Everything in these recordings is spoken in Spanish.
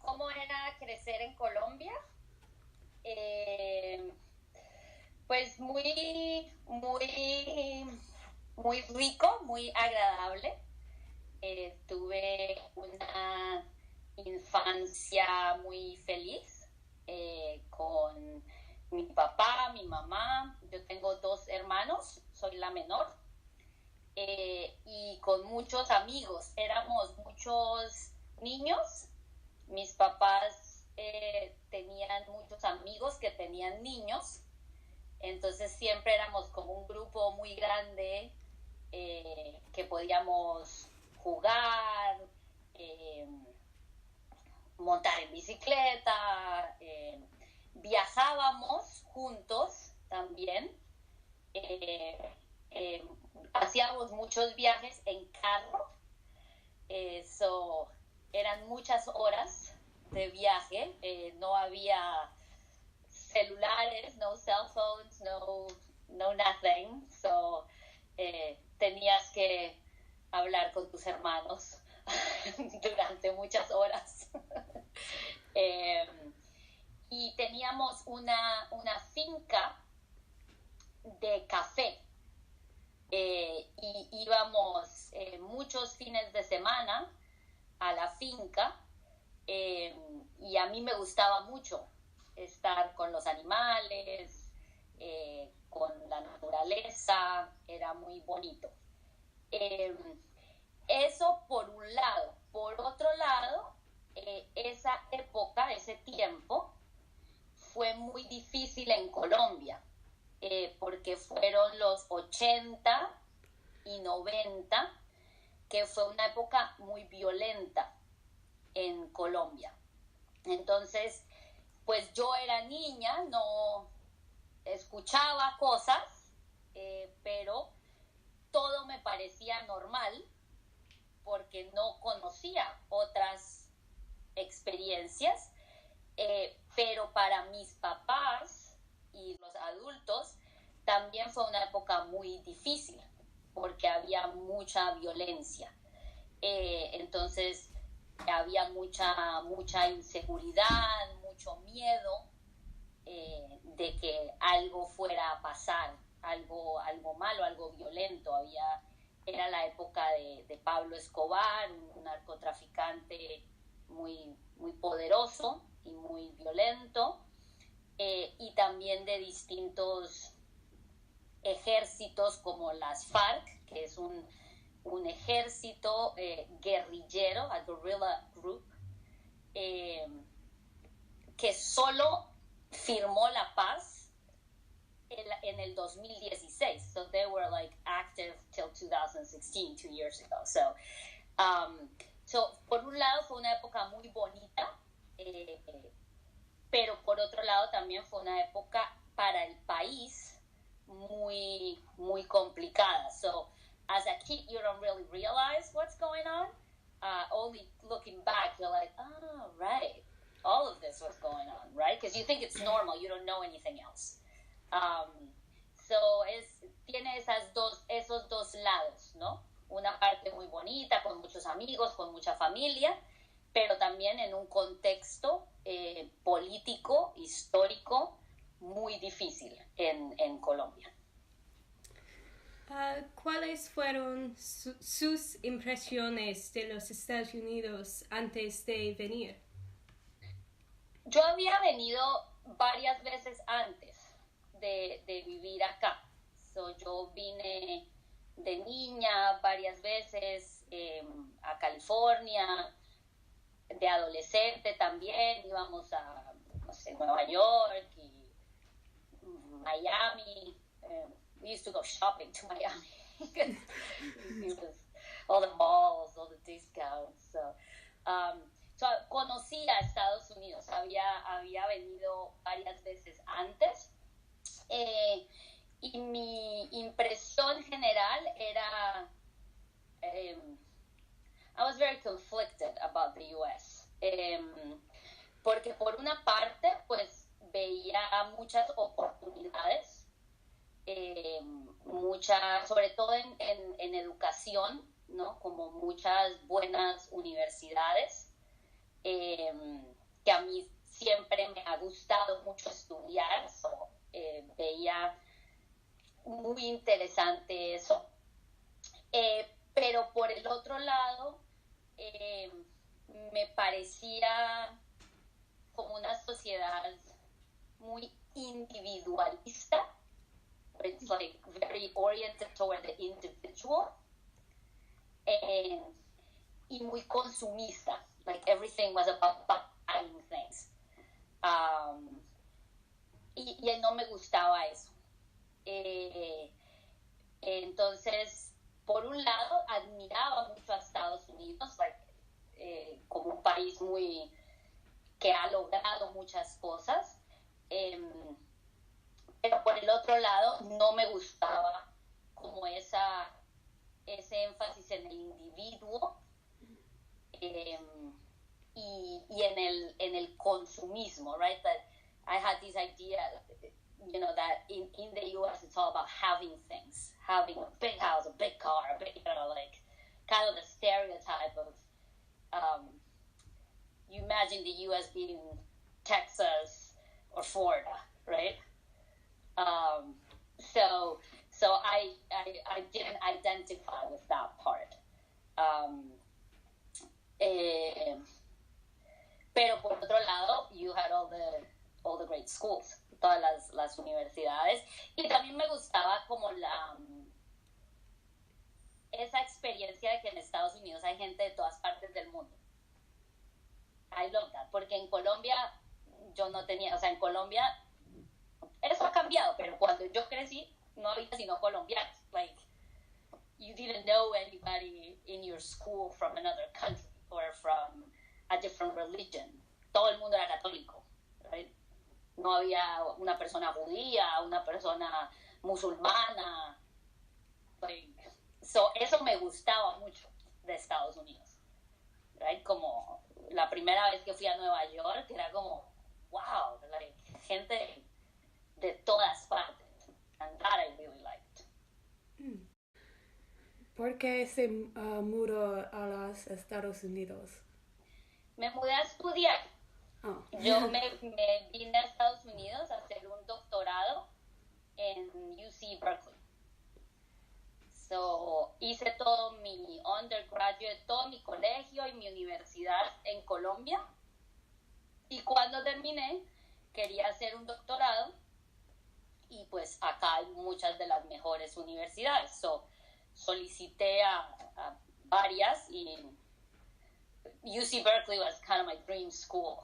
¿Cómo era crecer en Colombia? Eh, pues muy rico, muy agradable. Tuve una infancia muy feliz con mi papá, mi mamá. Yo tengo dos hermanos, soy la menor, y con muchos amigos. Éramos muchos niños. Mis papás tenían muchos amigos que tenían niños, entonces siempre éramos como un grupo muy grande que podíamos jugar, eh, montar en bicicleta, viajábamos juntos también, eh, eh, hacíamos muchos viajes en carro, eso eran muchas horas de viaje, no había celulares, no cell phones, no nothing, so tenías que hablar con tus hermanos durante muchas horas. eh, y teníamos una finca de café y íbamos muchos fines de semana a la finca y a mí me gustaba mucho estar con los animales, con la naturaleza, era muy bonito. Eh, Eso por un lado. Por otro lado, esa época, ese tiempo, fue muy difícil en Colombia, porque fueron los 80 y 90, que fue una época muy violenta en Colombia. Entonces, pues yo era niña, no escuchaba cosas, pero todo me parecía normal porque no conocía otras experiencias, pero para mis papás y los adultos también fue una época muy difícil porque había mucha violencia. Entonces había mucha inseguridad, mucho miedo de que algo fuera a pasar, algo malo, algo violento. Era la época de Pablo Escobar, un narcotraficante muy poderoso y muy violento, y también de distintos ejércitos como las FARC, que es un ejército guerrillero, a guerrilla group, eh, que solo firmó la paz en el 2016. So they were like active till 2016, 2 years ago. So por un lado fue una época muy bonita, pero por otro lado también fue una época para el país muy complicada. So as a kid, you don't really realize what's going on. Only looking back, you're like, oh, right. All of this was going on, right? Because you think it's normal. You don't know anything else. Um, Tiene esos dos lados, ¿no? Una parte muy bonita, con muchos amigos, con mucha familia, pero también en un contexto político, histórico, muy difícil en Colombia. ¿Cuáles fueron sus impresiones de los Estados Unidos antes de venir? Yo había venido varias veces antes de vivir acá. Yo vine de niña varias veces a California, de adolescente también, íbamos a, no sé, Nueva York y Miami. We used to go shopping to Miami. It was all the malls, all the discounts. Conocí a Estados Unidos, había venido varias veces antes, y mi impresión general era I was very conflicted about the US, porque por una parte pues veía muchas oportunidades, sobre todo en educación, ¿no? Como muchas buenas universidades, que a mí siempre me ha gustado mucho estudiar, so, veía muy interesante eso. Pero por el otro lado, me parecía como una sociedad muy individualista. It's like very oriented toward the individual. Y muy consumista. Like everything was about buying things. Y no me gustaba eso. Entonces, por un lado, admiraba mucho a Estados Unidos, like, como un país muy que ha logrado muchas cosas, pero por el otro lado no me gustaba como ese énfasis en el individuo, y en el consumismo, right? That I had this idea, you know, that in the U.S. it's all about having things, having a big house, a big car, a big, you know, like kind of the stereotype of, you imagine the U.S. being Texas or Florida, right? So I didn't identify with that part. Pero por otro lado, you had all the great schools, todas las universidades, y también me gustaba como esa experiencia de que en Estados Unidos hay gente de todas partes del mundo. I love that, porque en Colombia yo no tenía, o sea, en Colombia eso ha cambiado, pero cuando yo crecí no había sino colombianos. Like, you didn't know anybody in your school from another country or from a different religion. Todo el mundo era católico, right? No había una persona judía, una persona musulmana. Like, so eso me gustaba mucho de Estados Unidos, right? Como la primera vez que fui a Nueva York era como, wow, like, gente de todas partes, and that I really liked. ¿Por qué se mudó a los Estados Unidos? Me mudé a estudiar. Oh. Yo me vine a Estados Unidos a hacer un doctorado en UC Berkeley. So, hice todo mi undergraduate, todo mi colegio y mi universidad en Colombia. Y cuando terminé, quería hacer un doctorado. Y pues acá hay muchas de las mejores universidades. So, solicité a varias y UC Berkeley was kind of my dream school.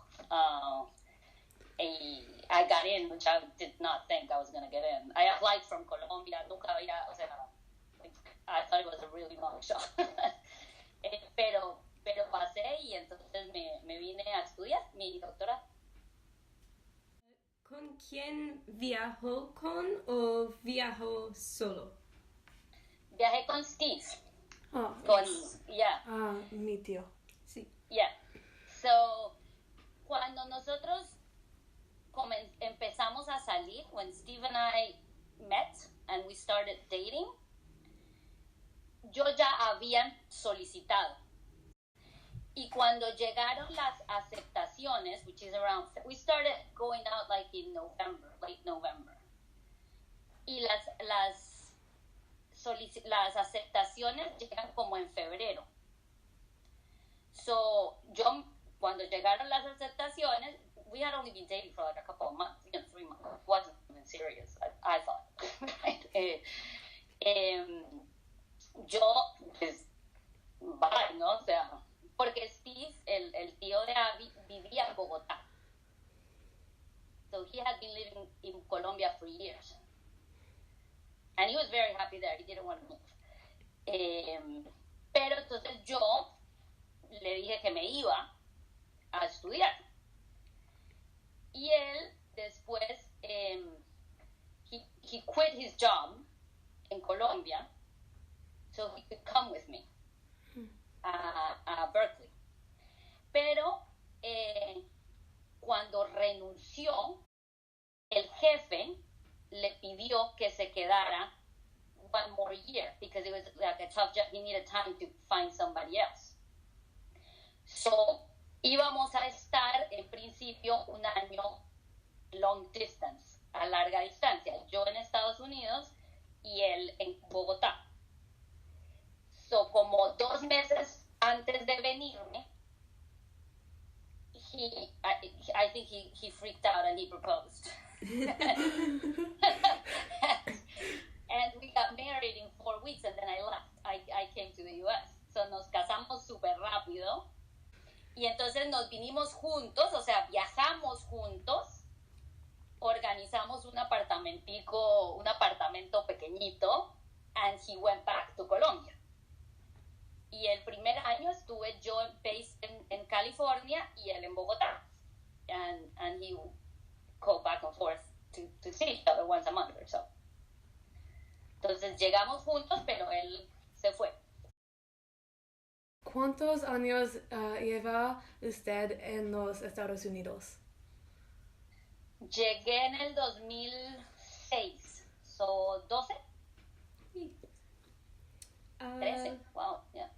I got in, which I did not think I was going to get in. I applied from Colombia, nunca había, o sea, I thought it was a really long shot. pero pasé y entonces me vine a estudiar mi doctorado. ¿Con quién viajó o viajó solo? Viajé con Steve. Oh, Con, yes. yeah. Mi tío. Sí. Yeah. So, cuando nosotros empezamos a salir, when Steve and I met and we started dating, yo ya había solicitado. Y cuando llegaron las aceptaciones, which is around, we started going out like in November, late November. Y las aceptaciones llegan como en febrero. So, cuando llegaron las aceptaciones, we had only been dating for like a couple of months, 3 months. It wasn't even serious, I thought. Yo, pues, bye, ¿no? O sea, porque Steve, el tío de Abby, vivía en Bogotá. So he had been living in Colombia for years. And he was very happy there. He didn't want to move. Pero entonces yo le dije que me iba a estudiar. Y él después, he quit his job en Colombia so he could come with me a Berkeley. Pero cuando renunció, el jefe le pidió que se quedara one more year because it was like a tough job. He needed time to find somebody else. So íbamos a estar en principio un año long distance, a larga distancia, yo en Estados Unidos y él en Bogotá. So, como 2 meses antes de venirme, I think he freaked out and he proposed. And we got married in 4 weeks and then I left. I came to the US. So nos casamos súper rápido. Y entonces nos vinimos juntos, o sea, viajamos juntos, organizamos un apartamento pequeñito, and he went back to Colombia. Y el primer año estuve yo based en California y él en Bogotá. And he would go back and forth to see each other once a month or so. Entonces llegamos juntos, pero él se fue. ¿Cuántos años lleva usted en los Estados Unidos? Llegué en el 2006, so 12. Sí. 13, wow, yeah.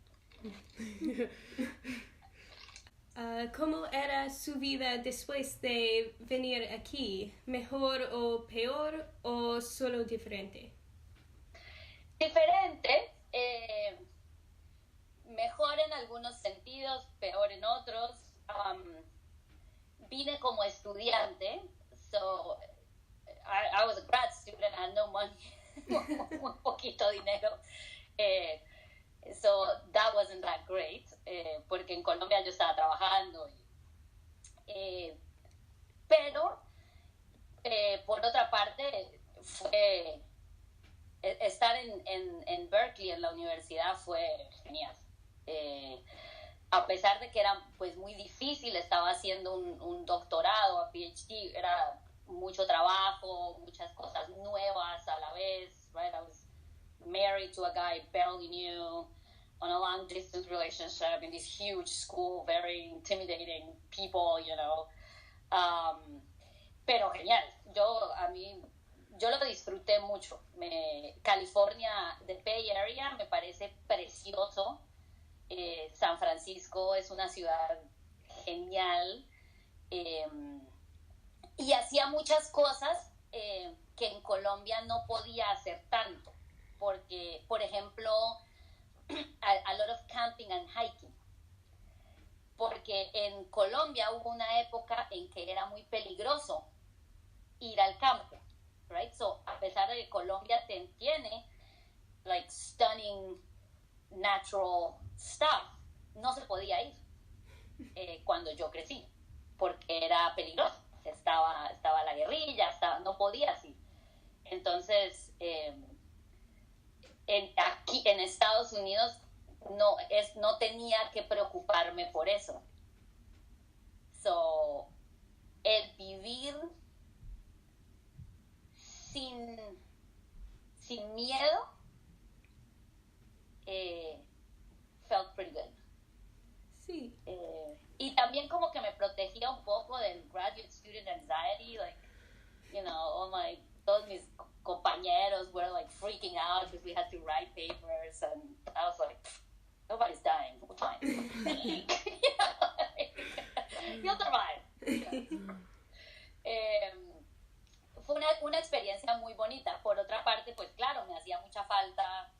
¿Cómo era su vida después de venir aquí? ¿Mejor o peor o solo diferente? Diferente, mejor en algunos sentidos, peor en otros. Vine como estudiante, so I was a grad student, I had no money, muy poquito dinero. So that wasn't that great, porque en Colombia yo estaba trabajando. Pero, por otra parte, fue estar en Berkeley, en la universidad, fue genial. A pesar de que era pues muy difícil, estaba haciendo un doctorado, a PhD, era mucho trabajo, muchas cosas nuevas a la vez, right? I was married to a guy I barely knew, on a long distance relationship in this huge school, very intimidating people, you know. Pero genial, yo lo disfruté mucho. California, the Bay Area, me parece precioso. San Francisco es una ciudad genial. Y hacía muchas cosas que en Colombia no podía hacer tanto. Porque, por ejemplo, a lot of camping and hiking. Porque en Colombia hubo una época en que era muy peligroso ir al campo, right? So, a pesar de que Colombia tiene like stunning natural stuff, no se podía ir cuando yo crecí, porque era peligroso. Estaba la guerrilla, no podías ir. Entonces, aquí en Estados Unidos no tenía que preocuparme por eso. So, el vivir sin miedo felt pretty good. Sí. Y también como que me protegía un poco del graduate student anxiety, like, you know, todos mis compañeros were like freaking out because we had to write papers, and I was like, nobody's dying, we're fine. You'll survive. Fue una experiencia muy bonita. Por otra parte, pues claro, me hacía mucha falta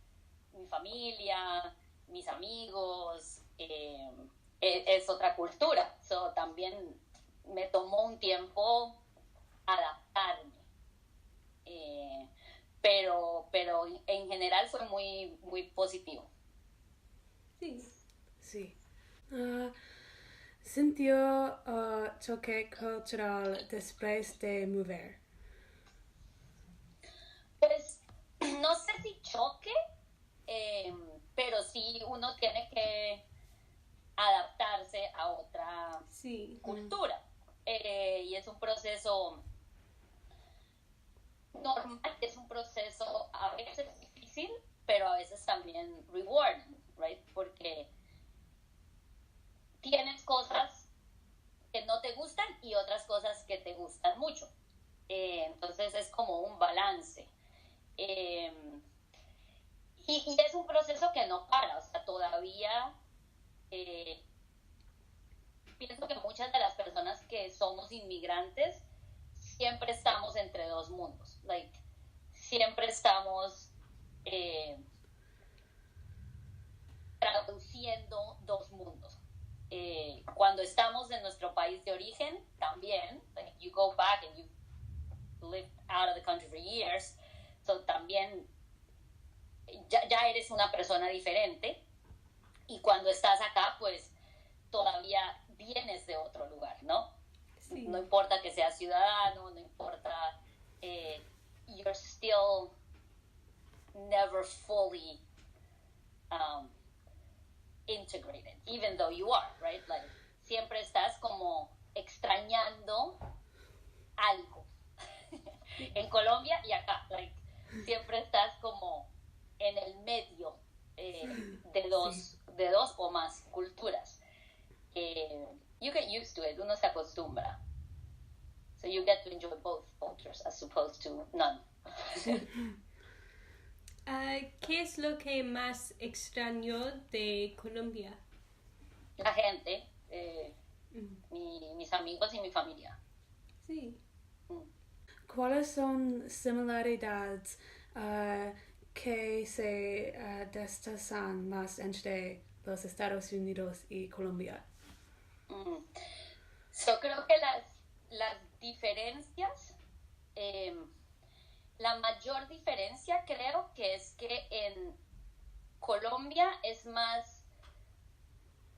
mi familia, mis amigos, es otra cultura. So, también me tomó un tiempo adaptarme. Pero en general fue muy, muy positivo. Sí. Sí. ¿Sintió choque cultural después de mover? Pues no sé si choque, pero sí uno tiene que adaptarse a otra cultura. Y es un proceso normal, es un proceso a veces difícil, pero a veces también rewarding, right? Porque tienes cosas que no te gustan y otras cosas que te gustan mucho. Entonces es como un balance. Y es un proceso que no para, o sea, todavía pienso que muchas de las personas que somos inmigrantes siempre estamos entre dos mundos. Like, siempre estamos traduciendo dos mundos. Cuando estamos en nuestro país de origen, también, like, you go back and you lived out of the country for years, so también ya eres una persona diferente, y cuando estás acá, pues todavía vienes de otro lugar, ¿no? Sí. No importa que seas ciudadano, no importa, you're still never fully integrated, even though you are, right? Like, siempre estás como extrañando algo. En Colombia y acá, like, siempre estás como en el medio de dos o más culturas. You get used to it, uno se acostumbra. So you get to enjoy both cultures as opposed to none. ¿Qué es lo que más extrañó de Colombia? La gente, mis amigos y mi familia. Sí. ¿Cuáles son similaridades que se destacan más entre los Estados Unidos y Colombia? Yo creo que las diferencias, la mayor diferencia creo que es que en Colombia es más,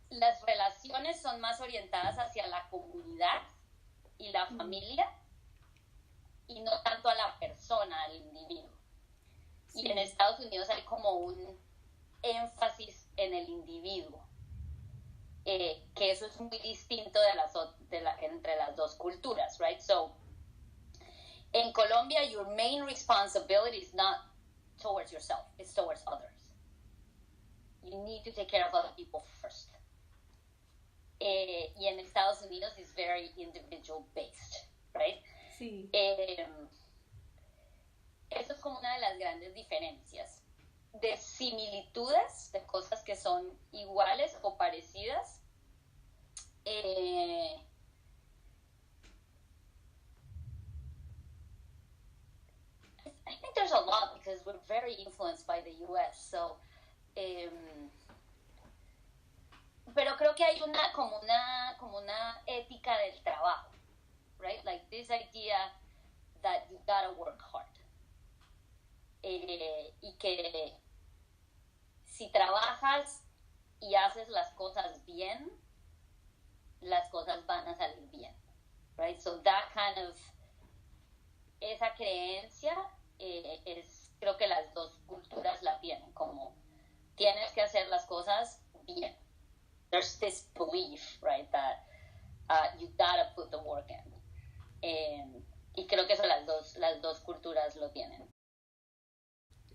las relaciones son más orientadas hacia la comunidad y la familia, y no tanto a la persona, al individuo. Sí. Y en Estados Unidos hay como un énfasis en el individuo, que eso es muy distinto entre las dos culturas, right? So, in Colombia, your main responsibility is not towards yourself, it's towards others. You need to take care of other people first. Y en Estados Unidos it's very individual based, right? Sí. Eso es como una de las grandes diferencias. De similitudes, de cosas que son iguales o parecidas, I think there's a lot because we're very influenced by the US, so pero creo que hay como una ética del trabajo, right? Like this idea that you gotta work hard. Y que si trabajas y haces las cosas bien, las cosas van a salir bien, right? So that kind of, esa creencia creo que las dos culturas la tienen, como tienes que hacer las cosas bien. There's this belief, right, that you gotta put the work in. Y creo que eso las dos culturas lo tienen.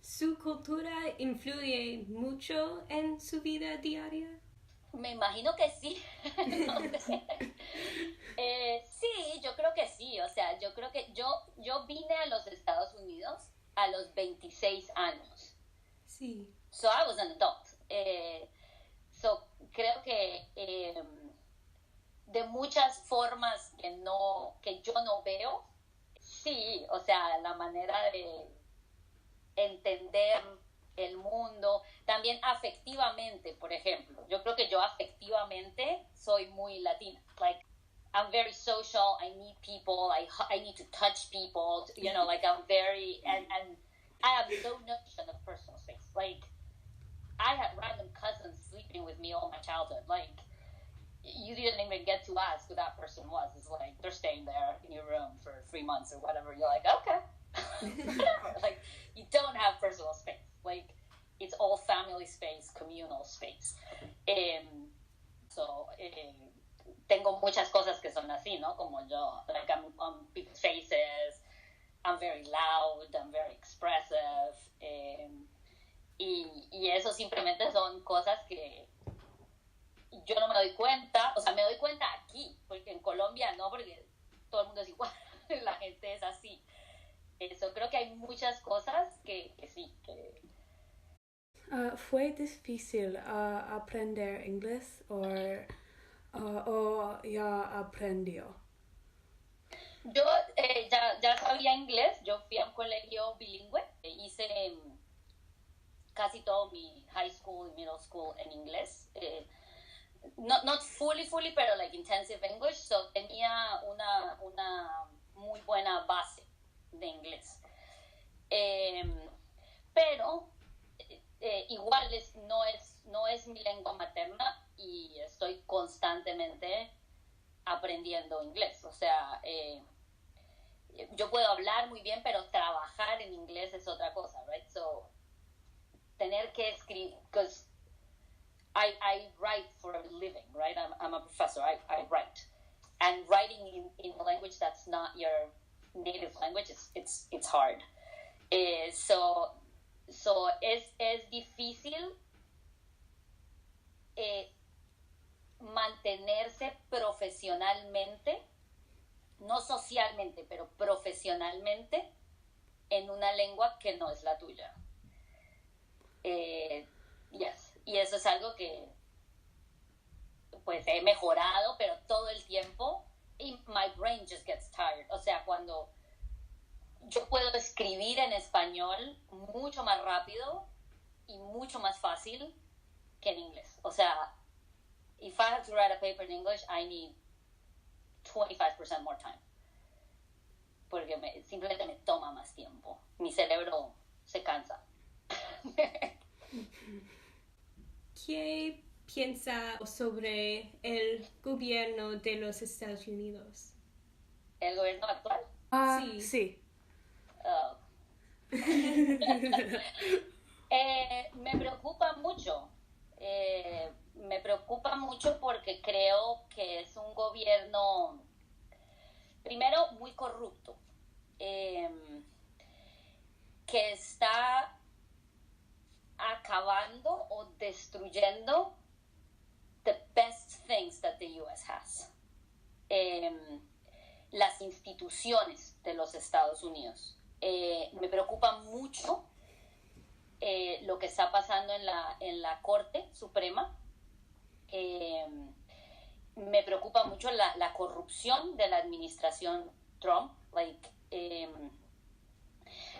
¿Su cultura influye mucho en su vida diaria? Me imagino que sí. No sé. Sí, yo creo que sí. O sea, yo creo que yo vine a los Estados Unidos a los 26 años. Sí. So I was an adult. So creo que de muchas formas que yo no veo, sí, o sea, la manera de entender el mundo, también afectivamente, por ejemplo. Yo creo que yo afectivamente soy muy latina. Like, I'm very social, I need people, I need to touch people, you know, like I'm very, and I have no notion of personal space. Like, I had random cousins sleeping with me all my childhood. Like, you didn't even get to ask who that person was. It's like, they're staying there in your room for 3 months or whatever. You're like, okay. Whatever. Like, you don't have personal space. Like, it's all family space, communal space. Tengo muchas cosas que son así, ¿no? Como yo, like, I'm on people's faces, I'm very loud, I'm very expressive, y eso simplemente son cosas que yo no me doy cuenta, o sea, me doy cuenta aquí, porque en Colombia no, porque todo el mundo es igual, la gente es así. Eso, creo que hay muchas cosas que sí, que... ¿Fue difícil aprender inglés o ¿O ya aprendió? Yo ya sabía inglés, yo fui a un colegio bilingüe, hice casi todo mi high school y middle school en inglés. Not fully, pero like intensive English, so tenía una muy buena base de inglés. Pero igual no es mi lengua materna y estoy constantemente aprendiendo inglés. O sea, yo puedo hablar muy bien, pero trabajar en inglés es otra cosa, right? So, tener que escribir, because I write for a living, right? I'm a professor, I write. And writing in a language that's not your native language, it's hard. So es difícil mantenerse profesionalmente, no socialmente, pero profesionalmente en una lengua que no es la tuya. Yes. Y eso es algo que pues he mejorado, pero todo el tiempo my brain just gets tired. O sea, cuando yo puedo escribir en español mucho más rápido y mucho más fácil que en inglés. O sea, if I have to write a paper in English, I need 25% more time. Porque simplemente me toma más tiempo. Mi cerebro se cansa. ¿Qué piensa sobre el gobierno de los Estados Unidos? ¿El gobierno actual? Sí. Oh. Me preocupa mucho. Me preocupa mucho porque creo que es un gobierno, primero, muy corrupto, que está acabando o destruyendo the best things that the U.S. has. Las instituciones de los Estados Unidos. Me preocupa mucho lo que está pasando en la Corte Suprema. Me preocupa mucho la corrupción de la administración Trump.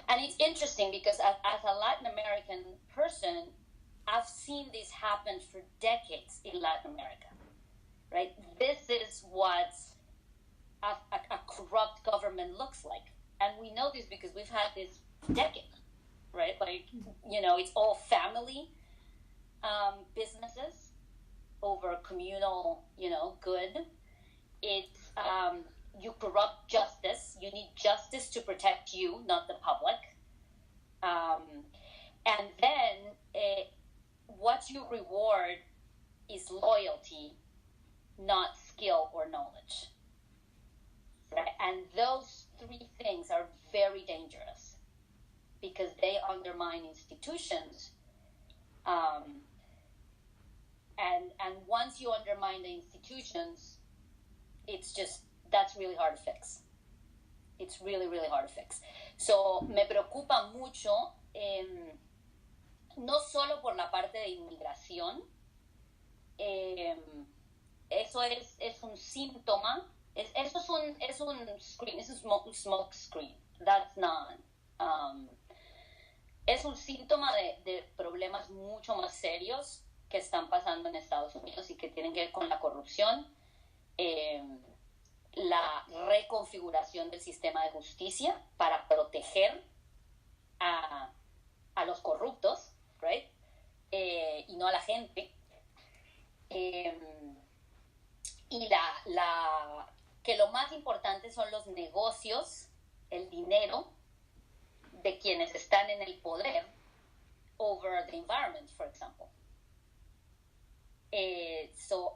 And it's interesting because as a Latin American person, I've seen this happen for decades in Latin America, right? This is what a corrupt government looks like. And we know this because we've had this decade, right? Like, you know, it's all family businesses over communal, you know, good. It's, you corrupt justice. You need justice to protect you, not the public. And then what you reward is loyalty, not skill or knowledge. Right? And those three things are very dangerous because they undermine institutions. And once you undermine the institutions, it's just, that's really hard to fix. It's really, really hard to fix. So, me preocupa mucho, no solo por la parte de inmigración, eso es un síntoma, eso es un screen, es un smoke screen. That's not, es un síntoma de problemas mucho más serios que están pasando en Estados Unidos y que tienen que ver con la corrupción, la reconfiguración del sistema de justicia para proteger a los corruptos, right? Y no a la gente. Y que lo más importante son los negocios, el dinero de quienes están en el poder over the environment, for example.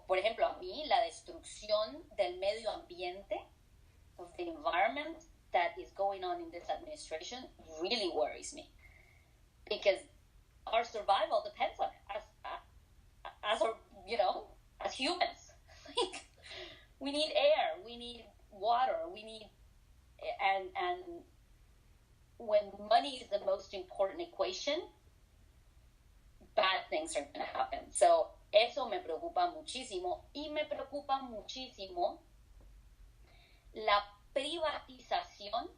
Por ejemplo, a mí la destrucción del medio ambiente, of the environment that is going on in this administration really worries me. Because our survival depends on it as our, you know, as humans. We need air, we need water, and when money is the most important equation, bad things are going to happen. So eso me preocupa muchísimo. Y me preocupa muchísimo la privatización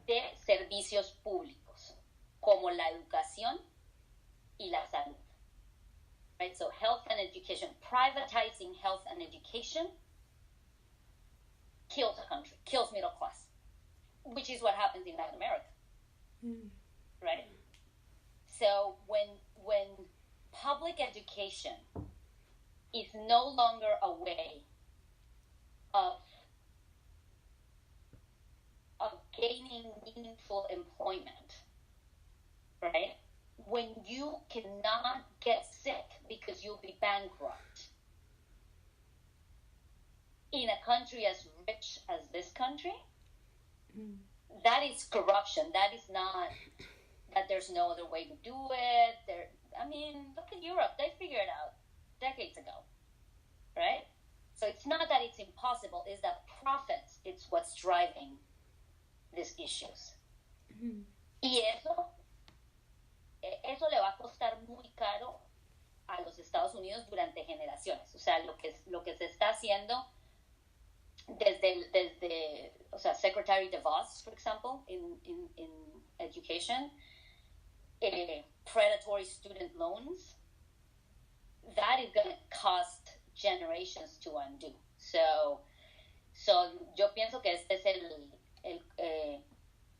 de servicios públicos, como la educación y la salud. Right? So health and education, privatizing health and education kills a country, kills middle class, which is what happens in Latin America. Right? So when public education is no longer a way of gaining meaningful employment, right? When you cannot get sick because you'll be bankrupt in a country as rich as this country, that is corruption. That is not that there's no other way to do it. Look at Europe. They figured it out decades ago, right? So it's not that it's impossible, it's that profits, it's what's driving these issues. Y eso le va a costar muy caro a los Estados Unidos durante generaciones. O sea, lo que se está haciendo desde Secretary DeVos, for example, in education, predatory student loans, that is going to cost generations to undo. So yo pienso que este es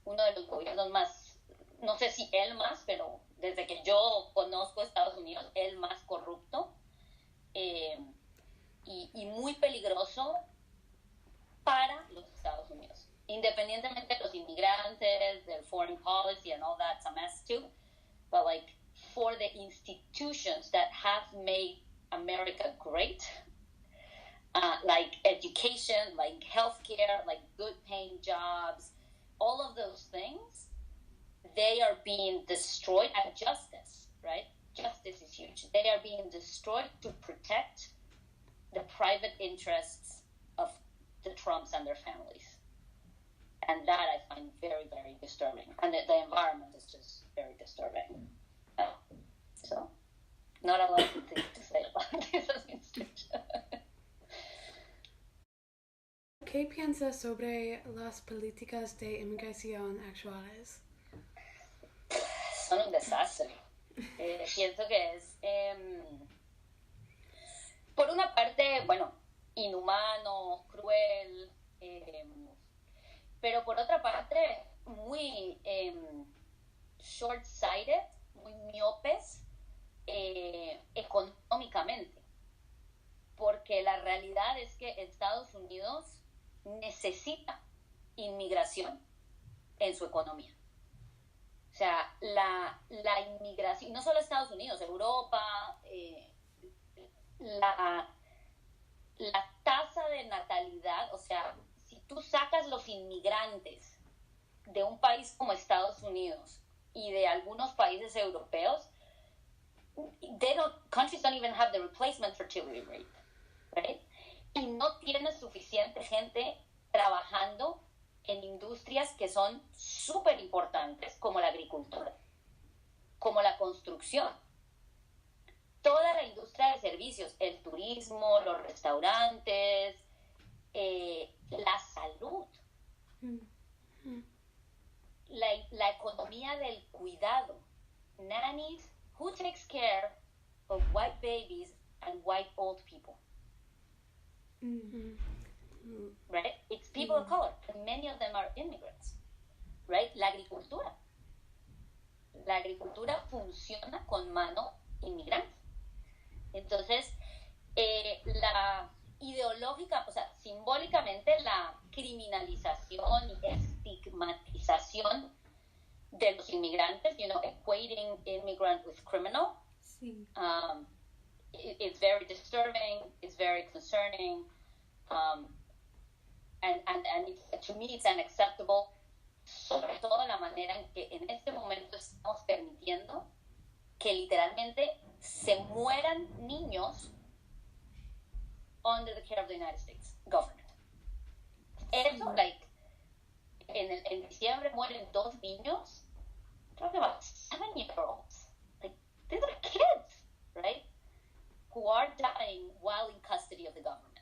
uno de los gobiernos más, no sé si el más, pero desde que yo conozco Estados Unidos, el más corrupto y muy peligroso para los Estados Unidos. Independientemente de los inmigrantes, del foreign policy and all that's a mess too, but like for the institutions that have made America great, like education, like healthcare, like good paying jobs, all of those things, they are being destroyed. And justice, right? Justice is huge. They are being destroyed to protect the private interests of the Trumps and their families. And that I find very, very disturbing. And the environment is just very disturbing. So, not a lot of things to say about this administration. ¿Qué piensas sobre las políticas de inmigración actuales? Son un desastre. Pienso que es, por una parte, bueno, inhumano, cruel, pero por otra parte, muy short-sighted, muy miopes económicamente. Porque la realidad es que Estados Unidos necesita inmigración en su economía. O sea, la inmigración, no solo Estados Unidos, Europa, la tasa de natalidad, o sea, si tú sacas los inmigrantes de un país como Estados Unidos y de algunos países europeos, countries don't even have the replacement fertility rate, right? Y no tienes suficiente gente trabajando en industrias que son súper importantes, como la agricultura, como la construcción, toda la industria de servicios, el turismo, los restaurantes, la salud, la economía del cuidado, nannies, who takes care of white babies and white old people? Right? It's people of color, and many of them are immigrants. Right? La agricultura funciona con mano inmigrante. Entonces, la ideológica, o sea, simbólicamente la criminalización y estigmatización de los inmigrantes, equating immigrant with criminal, Sí. It's very disturbing, it's very concerning, and to me it's unacceptable, sobre todo la manera en que en este momento estamos permitiendo que literalmente se mueran niños under the care of the United States government. Eso, en diciembre mueren 2 niños, talking about 7-year-olds. Like, these are kids, right? who are dying while in custody of the government.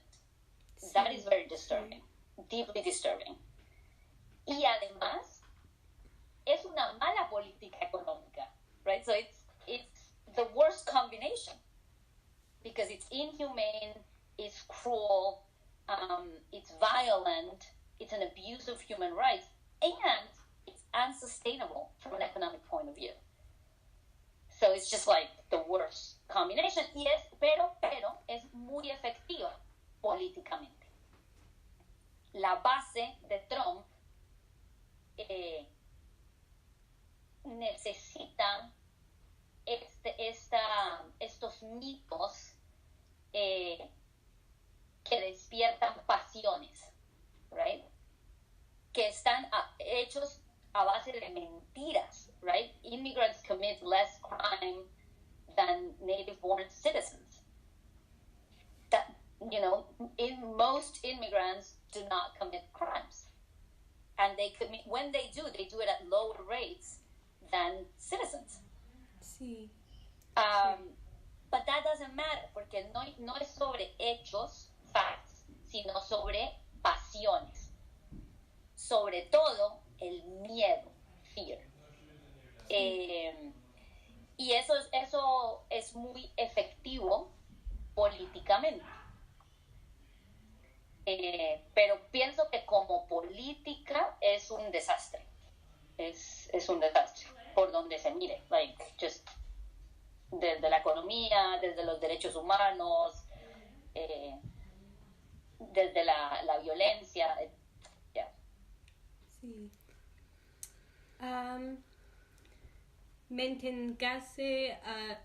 Sí. That is very disturbing, deeply disturbing. Y además, es una mala política económica, right? So it's the worst combination because it's inhumane, it's cruel, it's violent, it's an abuse of human rights, and it's unsustainable from an economic point of view. So it's just like the worst combination. Pero es muy efectiva políticamente. La base de Trump necesita estos mitos que despiertan pasiones, right? Que están hechos a base de mentiras, right? Immigrants commit less crime than native-born citizens. That, most immigrants do not commit crimes. And when they do it at lower rates than citizens. Sí. But that doesn't matter, porque no es sobre hechos, facts, sino sobre pasiones. Sobre todo, el miedo, fear. Y eso es muy efectivo políticamente. Pero pienso que como política es un desastre. Es un desastre por donde se mire, desde la economía, desde los derechos humanos, desde la violencia. Yeah. Sí. ¿Manténgase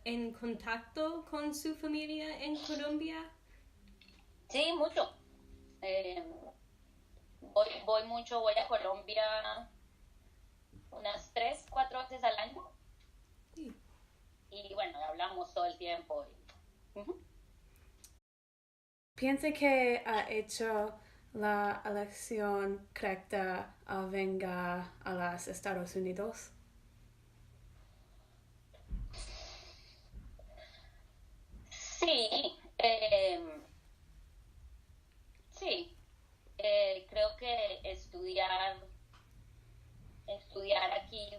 en contacto con su familia en Colombia? Sí, mucho. Voy a Colombia unas 3-4 veces al año. Sí. Y bueno, hablamos todo el tiempo. ¿Piensa que ha hecho la elección correcta al venga a los Estados Unidos? Sí, sí. Creo que estudiar aquí,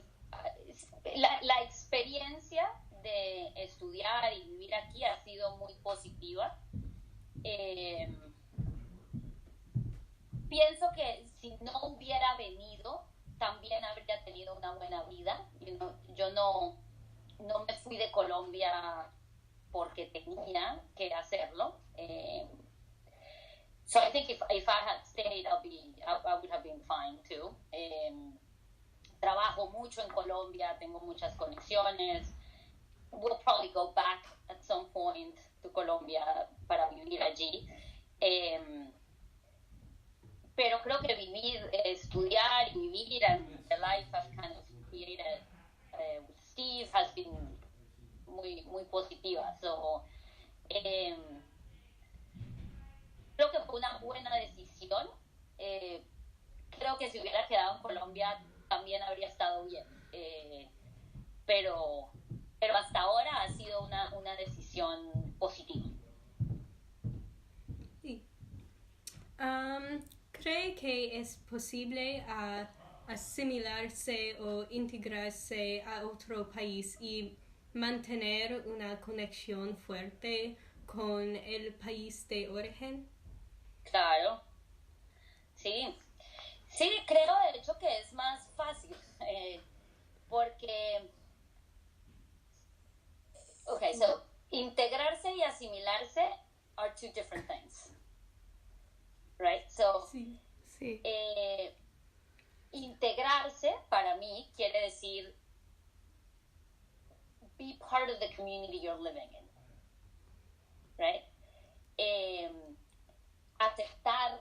la experiencia de estudiar y vivir aquí ha sido muy positiva. Pienso que si no hubiera venido, también habría tenido una buena vida. Yo no me fui de Colombia porque tenía que hacerlo. So I think if I had stayed, I would have been fine too. Trabajo mucho en Colombia, tengo muchas conexiones. We'll probably go back at some point to Colombia para vivir allí. Pero creo que estudiar y vivir and the life I've kind of created with Steve has been muy, muy positiva. So, creo que fue una buena decisión. Creo que si hubiera quedado en Colombia también habría estado bien. Pero hasta ahora ha sido una decisión positiva. Sí. ¿Cree que es posible asimilarse o integrarse a otro país y mantener una conexión fuerte con el país de origen? Claro. Sí, creo de hecho que es más fácil porque so integrarse y asimilarse are two different things, right? So sí. Integrarse para mí quiere decir be part of the community you're living in, right? Aceptar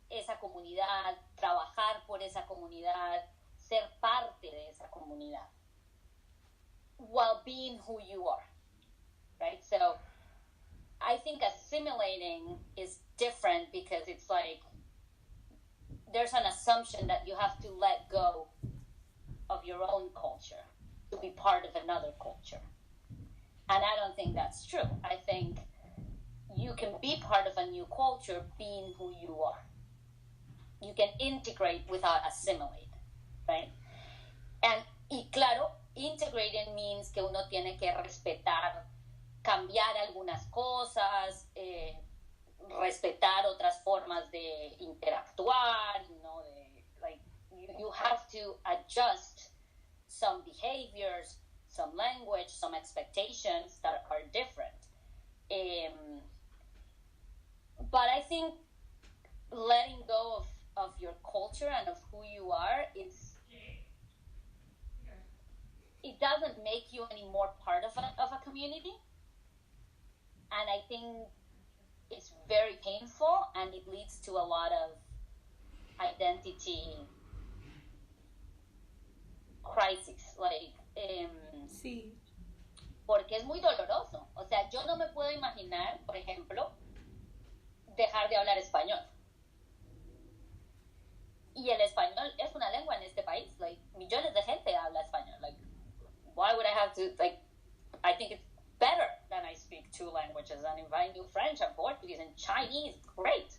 esa comunidad, trabajar por esa comunidad, ser parte de esa comunidad, while being who you are, right? So I think assimilating is different because it's like there's an assumption that you have to let go of your own culture to be part of another culture. And I don't think that's true. I think you can be part of a new culture being who you are. You can integrate without assimilate, right? Y claro, integrating means que uno tiene que respetar, cambiar algunas cosas, respetar otras formas de interactuar, you have to adjust some behaviors, some language, some expectations that are different. But I think letting go of your culture and of who you are, it doesn't make you any more part of a community. And I think it's very painful, and it leads to a lot of identity crisis. Sí. Porque es muy doloroso. O sea, yo no me puedo imaginar, por ejemplo, dejar de hablar español. Y el español es una lengua en este país. Millones de gente habla español. Why would I have to, I think it's better than I speak two languages. And if I knew French and Portuguese and Chinese, great.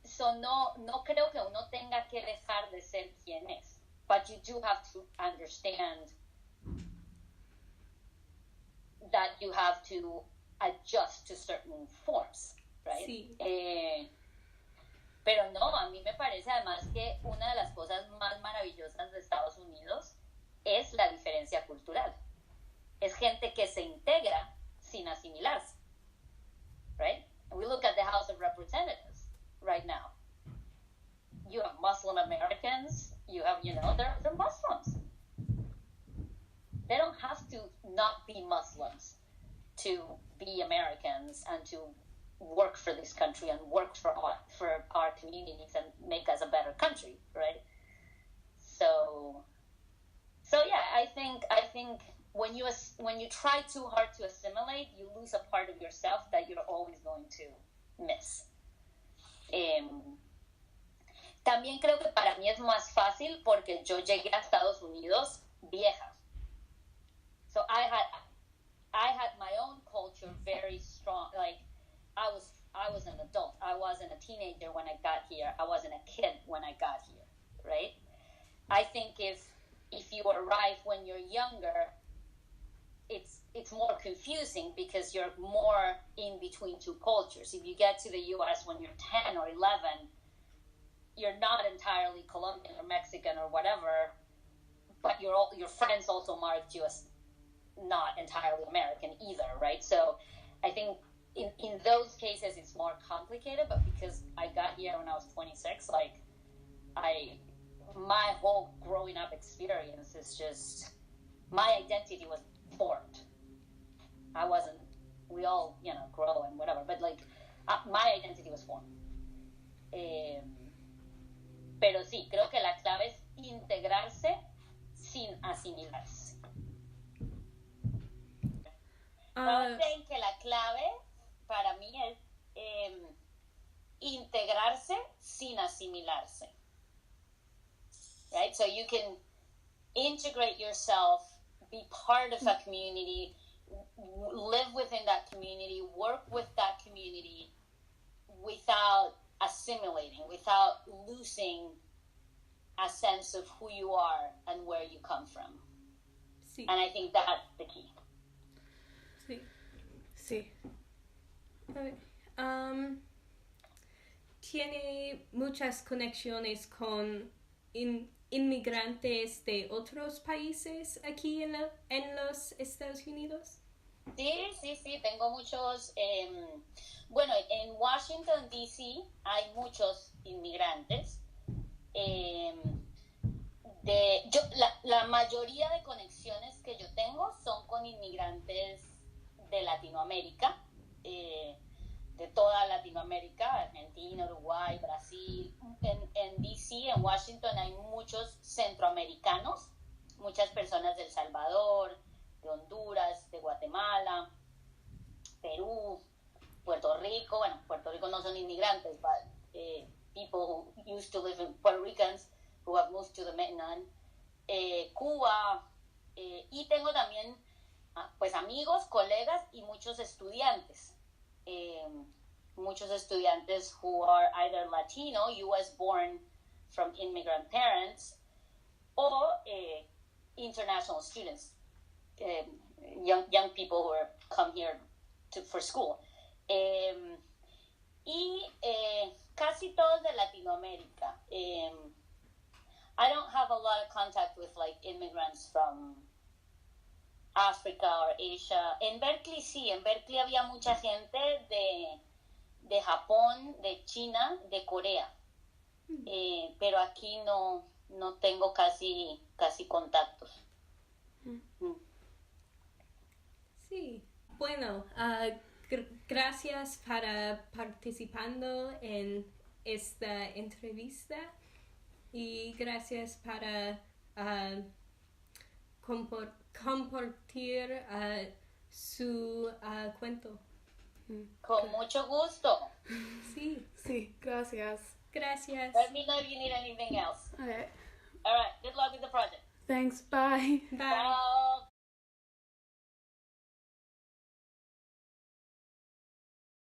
So no creo que uno tenga que dejar de ser quien es. But you do have to understand that you have to adjust to certain forms, right? Sí. Pero no, a mí me parece además que una de las cosas más maravillosas de Estados Unidos es la diferencia cultural. Es gente que se integra sin asimilarse, right? And we look at the House of Representatives right now. You have Muslim Americans, you have, they're Muslims. They don't have to not be Muslims to be Americans and to work for this country and work for our communities and make us a better country, right? So yeah, I think when you try too hard to assimilate, you lose a part of yourself that you're always going to miss. También creo que para mí es más fácil porque yo llegué a Estados Unidos vieja. So I had my own culture very strong. I was an adult. I wasn't a teenager when I got here. I wasn't a kid when I got here, right? I think if you arrive when you're younger, it's more confusing because you're more in between two cultures. If you get to the U.S. when you're 10 or 11, you're not entirely Colombian or Mexican or whatever, but your friends also marked you as not entirely American either, right? So I think in those cases it's more complicated, but because I got here when I was 26, my whole growing up experience is just, my identity was formed. We all, grow and whatever, but my identity was formed. Pero sí, creo que la clave es integrarse sin asimilarse. No sé que la clave para mí es integrarse sin asimilarse. Right? So you can integrate yourself, be part of a community, live within that community, work with that community without assimilating, without losing a sense of who you are and where you come from. Sí. And I think that's the key. Sí. Sí. Tiene muchas conexiones con inmigrantes de otros países aquí en los Estados Unidos. Sí, tengo muchos. Bueno, en Washington, D.C. hay muchos inmigrantes. La mayoría de conexiones que yo tengo son con inmigrantes de Latinoamérica, de toda Latinoamérica, Argentina, Uruguay, Brasil. En D.C., en Washington, hay muchos centroamericanos, muchas personas de El Salvador, de Honduras, de Guatemala, Perú, Puerto Rico. Bueno, Puerto Rico no son inmigrantes, but people who used to live in Puerto Ricans who have moved to the mainland, Cuba, y tengo también pues amigos, colegas y muchos estudiantes. Muchos estudiantes who are either Latino, US born from immigrant parents, or international students, young people who are come here for school. Casi todos de Latinoamérica. I don't have a lot of contact with like immigrants from Africa or Asia. En Berkeley sí, en Berkeley había mucha gente de Japón, de China, de Corea. Pero aquí no tengo casi contactos. Sí, bueno, gracias para participando en esta entrevista y gracias para compartir su cuento. Con mucho gusto. Sí, Sí, gracias. gracias. Let me know if you need anything else. Okay. All right, good luck with the project. Thanks, bye. Bye. Bye.